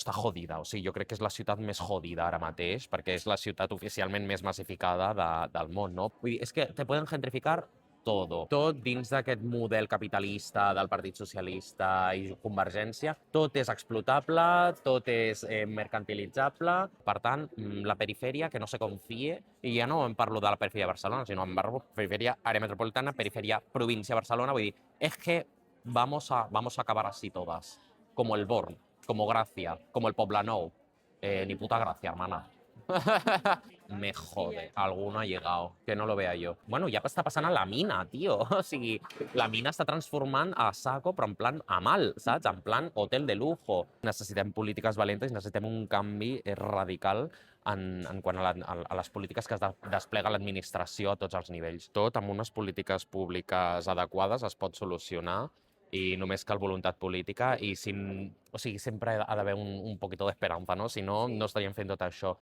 està jodida, o sigui, jo crec que és la ciutat més jodida ara mateix, perquè és la ciutat oficialment més massificada del món, no? Vull dir, és que te poden gentrificar tot dins d'aquest model capitalista del Partit Socialista i Convergència, tot és explotable, tot és mercantilitzable, per tant, la perifèria que no se confie, i ja no em parlo de la perifèria de Barcelona, sinó em parlo de perifèria àrea metropolitana, perifèria província de Barcelona, vull dir, és que vamos a acabar así todas, como el Born, como Gracia, como el Poblenou. Ni puta gracia, hermana. Me jode, alguno ha llegado, que no lo vea yo. Bueno, ja està passant a la mina, tio. O sigui, la mina està transformant a saco, però en plan a mal, saps? En plan hotel de lujo. Necessitem polítiques valentes, necessitem un canvi radical en quant a les polítiques que es desplega l'administració a tots els nivells. Tot amb unes polítiques públiques adequades es pot solucionar i només cal voluntat política i o sigui, sempre ha d'haver un poquito d'esperança, no? Si no, no estaríem fent tot això.